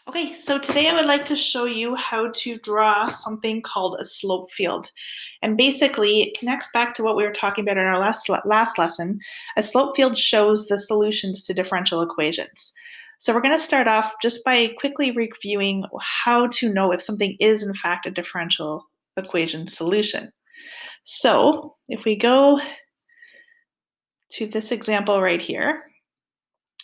Okay, so today I would like to show you how to draw something called a slope field. And basically, it connects back to what we were talking about in our last lesson. A slope field shows the solutions to differential equations. So we're going to start off just by quickly reviewing how to know if something is in fact a differential equation solution. So if we go to this example right here,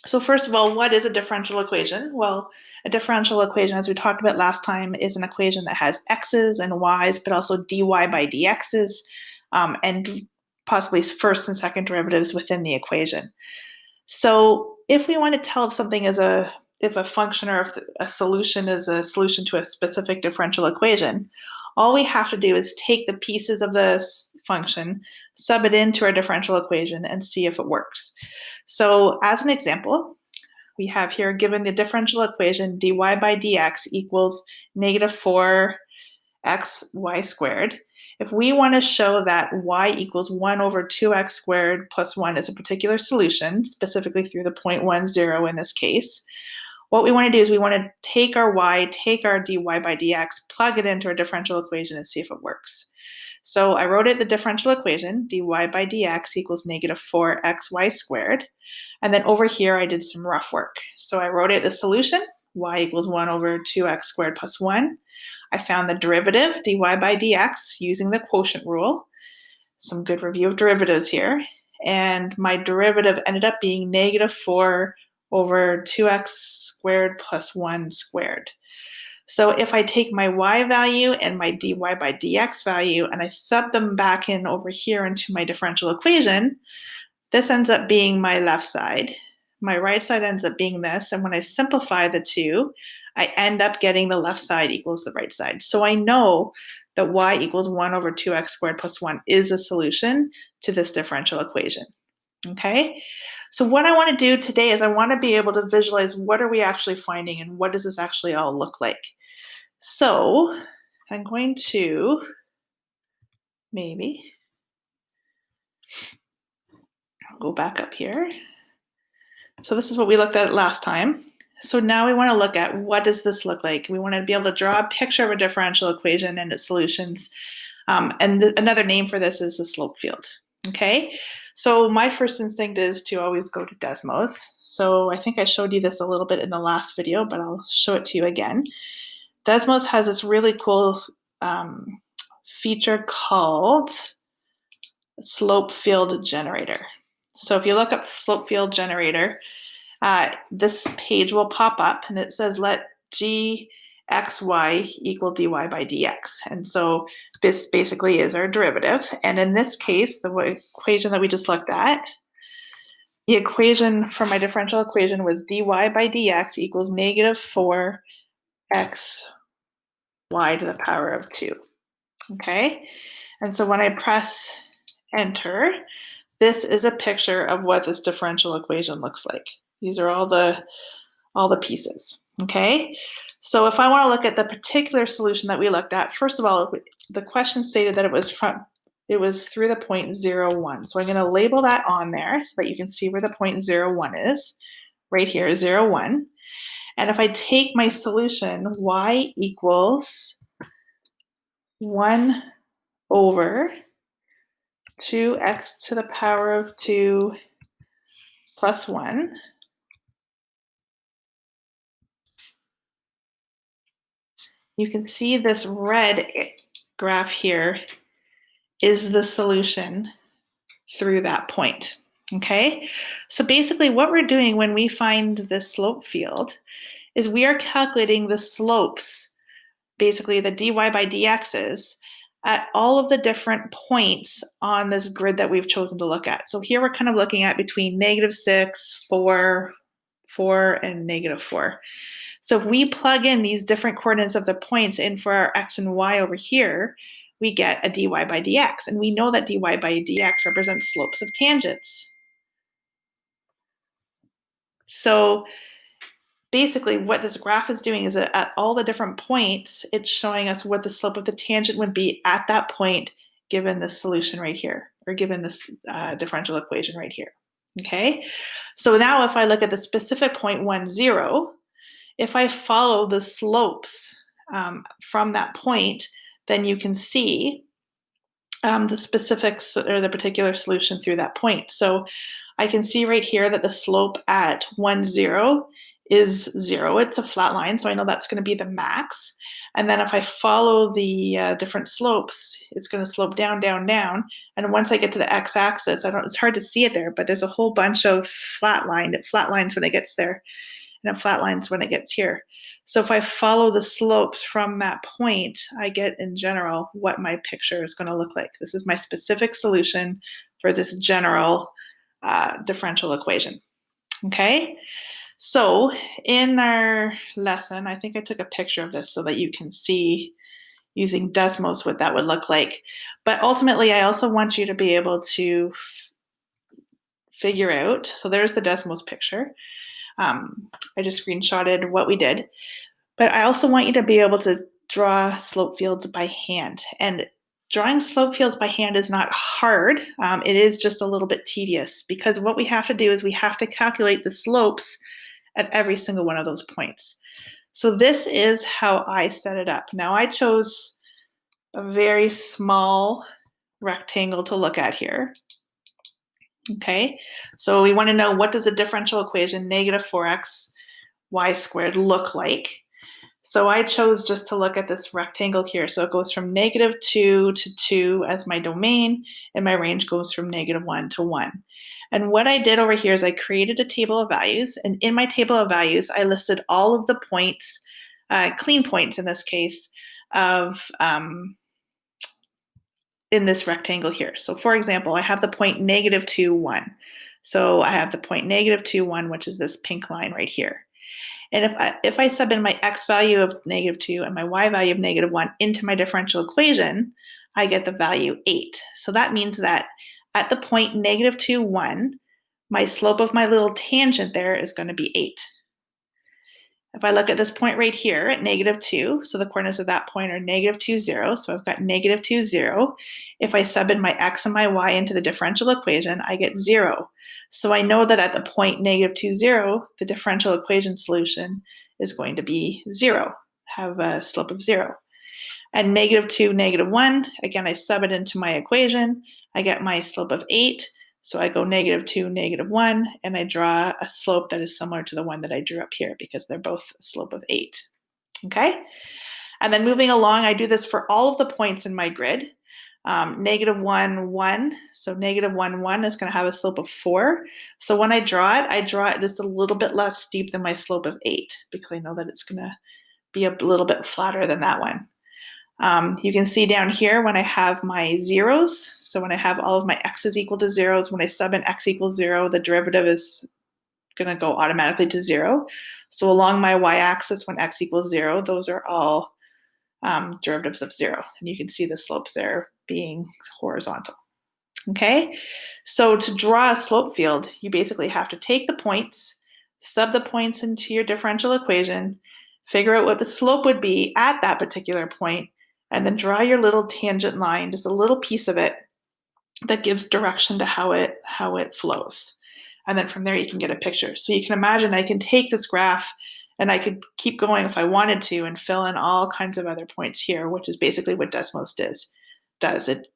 so first of all, what is a differential equation? Well, a differential equation, as we talked about last time, is an equation that has x's and y's, but also dy by dx's, and possibly first and second derivatives within the equation. So if we want to tell if something is if a function or if a solution is a solution to a specific differential equation, all we have to do is take the pieces of this function, sub it into our differential equation, and see if it works. So as an example, we have here given the differential equation dy by dx equals negative 4xy squared. If we want to show that y equals 1 over 2x squared plus 1 is a particular solution, specifically through the point 1, 0 in this case, what we want to do is we want to take our y, take our dy by dx, plug it into our differential equation and see if it works. So I wrote it the differential equation, dy by dx equals negative 4xy squared. And then over here, I did some rough work. So I wrote it the solution, y equals 1 over 2x squared plus 1. I found the derivative, dy by dx, using the quotient rule. Some good review of derivatives here. And my derivative ended up being negative 4 over 2x squared plus 1 squared. So if I take my y value and my dy by dx value and I sub them back in over here into my differential equation, this ends up being my left side. My right side ends up being this. And when I simplify the two, I end up getting the left side equals the right side. So I know that y equals 1 over 2x squared plus 1 is a solution to this differential equation. Okay? So what I want to do today is I want to be able to visualize what are we actually finding and what does this actually all look like. So I'm going to maybe go back up here. So this is what we looked at last time. So now we want to look at what does this look like. We want to be able to draw a picture of a differential equation and its solutions. Another name for this is the slope field. Okay, so my first instinct is to always go to Desmos. So I think I showed you this a little bit in the last video, but I'll show it to you again. Desmos has this really cool feature called slope field generator. So if you look up slope field generator, this page will pop up and it says let g xy equal dy by dx. And so this basically is our derivative. And in this case, the equation that we just looked at, the equation for my differential equation was dy by dx equals negative 4 x y to the power of 2. Okay? And so when I press enter, this is a picture of what this differential equation looks like. These are all the pieces. Okay? So if I want to look at the particular solution that we looked at, first of all, the question stated that it was through the point 0, 1. So I'm going to label that on there so that you can see where the point 0, 1 is. Right here, 0, 1. And if I take my solution, y equals 1 over 2x to the power of 2 plus 1. You can see this red graph here is the solution through that point. Okay, so basically what we're doing when we find this slope field is we are calculating the slopes, basically the dy by dx's, at all of the different points on this grid that we've chosen to look at. So here we're kind of looking at between negative 6, 4, 4, and negative 4. So if we plug in these different coordinates of the points in for our x and y over here, we get a dy by dx. And we know that dy by dx represents slopes of tangents. So basically what this graph is doing is that at all the different points, it's showing us what the slope of the tangent would be at that point given this solution right here, or given this differential equation right here. Okay, so now if I look at the specific point 1, 0, if I follow the slopes from that point, then you can see the specifics or the particular solution through that point. So I can see right here that the slope at 1, 0 is 0. It's a flat line, so I know that's going to be the max. And then if I follow the different slopes, it's going to slope down, down, down. And once I get to the x-axis, it's hard to see it there, but there's a whole bunch of flat lines when it gets there, and it flatlines when it gets here. So if I follow the slopes from that point, I get in general what my picture is going to look like. This is my specific solution for this general differential equation. Okay, so in our lesson, I think I took a picture of this so that you can see using Desmos what that would look like. But ultimately, I also want you to be able to figure out, so there's the Desmos picture. I just screenshotted what we did, but I also want you to be able to draw slope fields by hand. And drawing slope fields by hand is not hard. It is just a little bit tedious because what we have to do is we have to calculate the slopes at every single one of those points. So this is how I set it up. Now I chose a very small rectangle to look at here. Okay, so we want to know, what does the differential equation negative 4x y squared look like? So I chose just to look at this rectangle here. So it goes from -2 to 2 as my domain, and my range goes from -1 to 1. And what I did over here is I created a table of values, and in my table of values, I listed all of the points, clean points in this case, of in this rectangle here. So for example, I have the point -2, 1. So I have the point -2, 1, which is this pink line right here. And if I sub in my x value of -2 and my y value of -1 into my differential equation, I get the value 8. So that means that at the point -2, 1, my slope of my little tangent there is going to be 8. If I look at this point right here at -2, so the coordinates of that point are -2, 0. So I've got -2, 0. If I sub in my x and my y into the differential equation, I get 0. So I know that at the point -2, 0, the differential equation solution is going to be 0, have a slope of 0. And -2, -1, again, I sub it into my equation. I get my slope of 8. So I go -2, -1, and I draw a slope that is similar to the one that I drew up here because they're both a slope of 8. Okay? And then moving along, I do this for all of the points in my grid. -1, 1. So -1, 1 is going to have a slope of 4. So when I draw it just a little bit less steep than my slope of 8 because I know that it's going to be a little bit flatter than that one. You can see down here when I have my zeros, so when I have all of my x's equal to zeros, when I sub in x equals 0, the derivative is going to go automatically to 0. So along my y-axis, when x equals 0, those are all derivatives of 0. And you can see the slopes there being horizontal. Okay, so to draw a slope field, you basically have to take the points, sub the points into your differential equation, figure out what the slope would be at that particular point, and then draw your little tangent line, just a little piece of it that gives direction to how it flows. And then from there you can get a picture. So you can imagine I can take this graph and I could keep going if I wanted to and fill in all kinds of other points here, which is basically what Desmos does.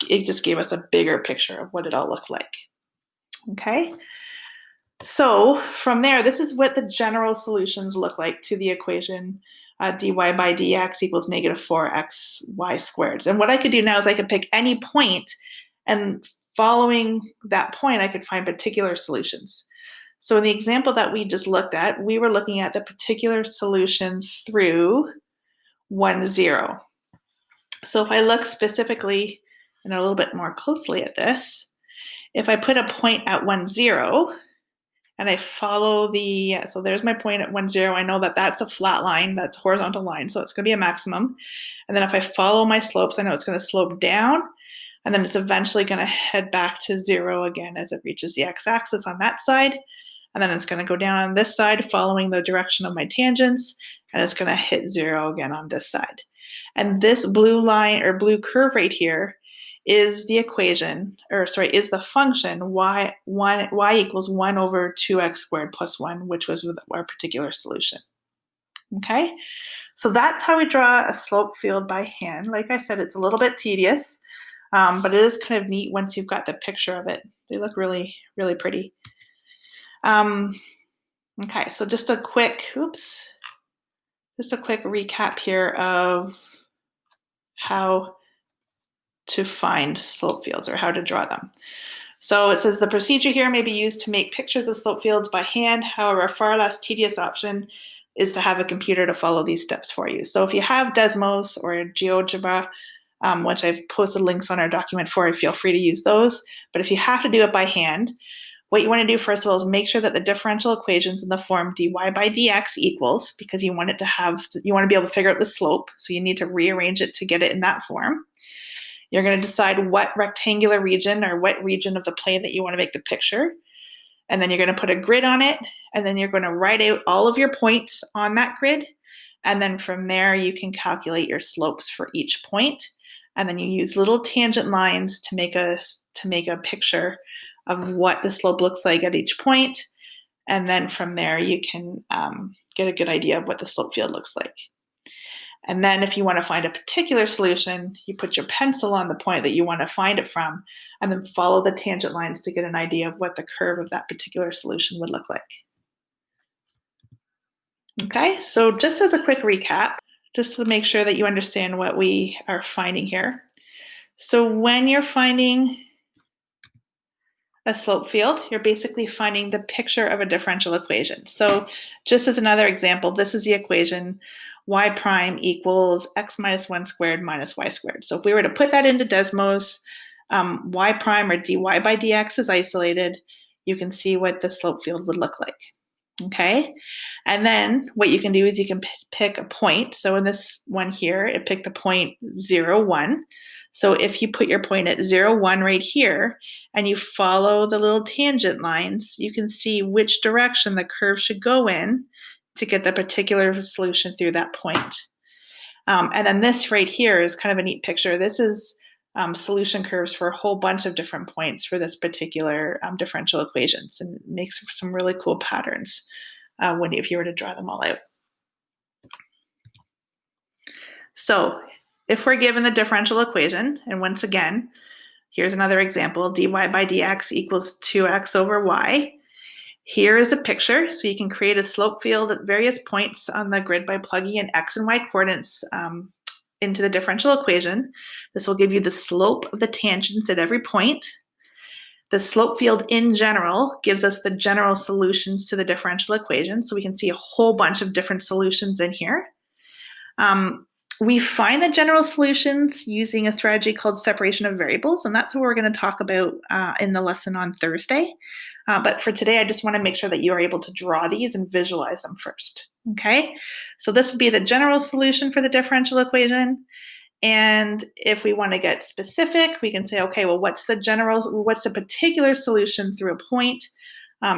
It just gave us a bigger picture of what it all looked like. Okay. So from there, this is what the general solutions look like to the equation dy by dx equals -4xy squared. And what I could do now is I could pick any point, and following that point, I could find particular solutions. So in the example that we just looked at, we were looking at the particular solution through 1, 0. So if I look specifically and a little bit more closely at this, if I put a point at 1, 0, and I follow so there's my point at 1, 0. I know that that's a flat line, that's a horizontal line, so it's going to be a maximum. And then if I follow my slopes, I know it's going to slope down, and then it's eventually going to head back to 0 again as it reaches the x-axis on that side. And then it's going to go down on this side following the direction of my tangents, and it's going to hit 0 again on this side. And this blue line or blue curve right here is the equation, is the function y equals 1 over 2x squared plus 1, which was our particular solution. Okay, so that's how we draw a slope field by hand. Like I said, it's a little bit tedious, but it is kind of neat once you've got the picture of it. They look really, really pretty. Okay, so just a quick recap here of how to find slope fields or how to draw them. So it says the procedure here may be used to make pictures of slope fields by hand. However, a far less tedious option is to have a computer to follow these steps for you. So if you have Desmos or GeoGebra, which I've posted links on our document for, feel free to use those. But if you have to do it by hand, what you want to do first of all is make sure that the differential equations in the form dy by dx equals, because you want to be able to figure out the slope. So you need to rearrange it to get it in that form. You're going to decide what rectangular region or what region of the plane that you want to make the picture. And then you're going to put a grid on it. And then you're going to write out all of your points on that grid. And then from there, you can calculate your slopes for each point. And then you use little tangent lines to make a picture of what the slope looks like at each point. And then from there, you can get a good idea of what the slope field looks like. And then if you want to find a particular solution, you put your pencil on the point that you want to find it from, and then follow the tangent lines to get an idea of what the curve of that particular solution would look like. Okay, so just as a quick recap, just to make sure that you understand what we are finding here. So when you're finding a slope field, you're basically finding the picture of a differential equation. So just as another example, this is the equation y prime equals x minus 1 squared minus y squared. So if we were to put that into Desmos, y prime or dy by dx is isolated, you can see what the slope field would look like. Okay, and then what you can do is you can pick a point. So in this one here, it picked the point 0, 1. So if you put your point at 0, 1 right here, and you follow the little tangent lines, you can see which direction the curve should go in to get the particular solution through that point. And then this right here is kind of a neat picture. This is solution curves for a whole bunch of different points for this particular differential equations, and it makes some really cool patterns if you were to draw them all out. So if we're given the differential equation, and once again, here's another example, dy by dx equals 2x over y. Here is a picture, so you can create a slope field at various points on the grid by plugging in x and y coordinates into the differential equation. This will give you the slope of the tangents at every point. The slope field in general gives us the general solutions to the differential equation, so we can see a whole bunch of different solutions in here. We find the general solutions using a strategy called separation of variables, and that's what we're going to talk about in the lesson on Thursday. But for today, I just want to make sure that you are able to draw these and visualize them first. Okay, so this would be the general solution for the differential equation. And if we want to get specific, we can say, okay, well, what's the particular solution through a point?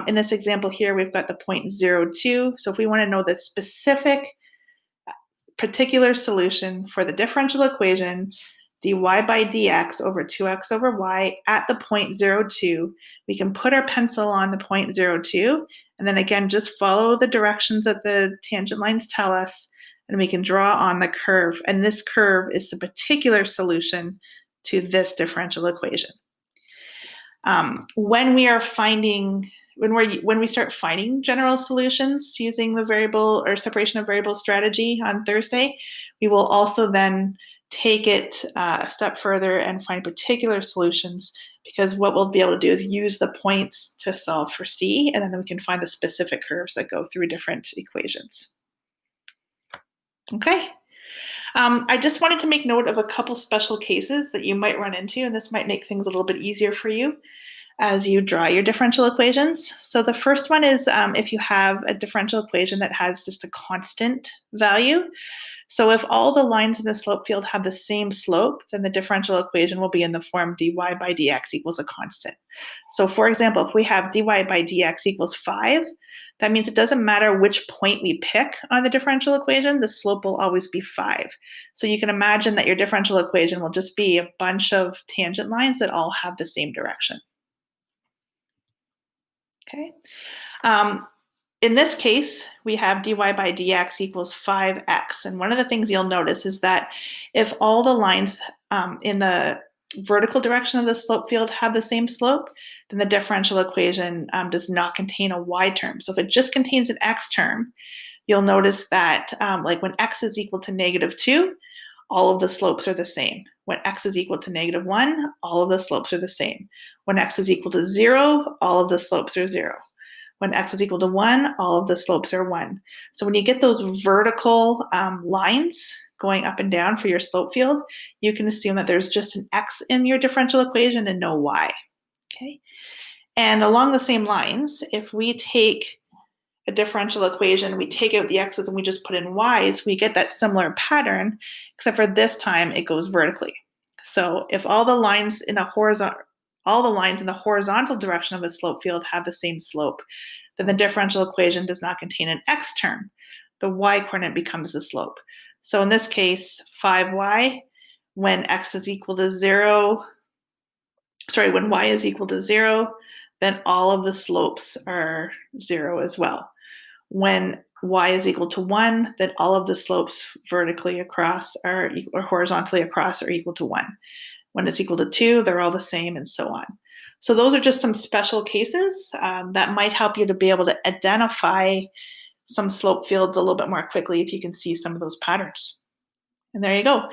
In this example here, we've got the point 0, 2. So if we want to know the specific particular solution for the differential equation, dy by dx over 2x over y at the point 0, 2, we can put our pencil on the point 0, 2, and then again, just follow the directions that the tangent lines tell us, and we can draw on the curve. And this curve is the particular solution to this differential equation. When we start finding general solutions using the variable or separation of variables strategy on Thursday, we will also then take it a step further and find particular solutions, because what we'll be able to do is use the points to solve for C, and then we can find the specific curves that go through different equations. Okay. I just wanted to make note of a couple special cases that you might run into, and this might make things a little bit easier for you as you draw your differential equations. So the first one is if you have a differential equation that has just a constant value. So if all the lines in the slope field have the same slope, then the differential equation will be in the form dy by dx equals a constant. So for example, if we have dy by dx equals 5, that means it doesn't matter which point we pick on the differential equation, the slope will always be 5. So you can imagine that your differential equation will just be a bunch of tangent lines that all have the same direction. Okay. in this case, we have dy by dx equals 5x. And one of the things you'll notice is that if all the lines in the vertical direction of the slope field have the same slope, then the differential equation does not contain a y term. So if it just contains an x term, you'll notice that like when x is equal to -2, all of the slopes are the same. When x is equal to -1, all of the slopes are the same. When x is equal to 0, all of the slopes are 0. When x is equal to 1, all of the slopes are 1. So when you get those vertical lines going up and down for your slope field, you can assume that there's just an x in your differential equation and no y. Okay? And along the same lines, if we take a differential equation, we take out the x's and we just put in y's, we get that similar pattern, except for this time it goes vertically. So if all the lines in the horizontal direction of the slope field have the same slope, then the differential equation does not contain an x term. The y coordinate becomes the slope. So in this case, 5y, when x is equal to 0, when y is equal to 0, then all of the slopes are 0 as well. When y is equal to 1, then all of the slopes vertically across or horizontally across are equal to 1. When it's equal to 2, they're all the same, and so on. So those are just some special cases that might help you to be able to identify some slope fields a little bit more quickly if you can see some of those patterns. And there you go.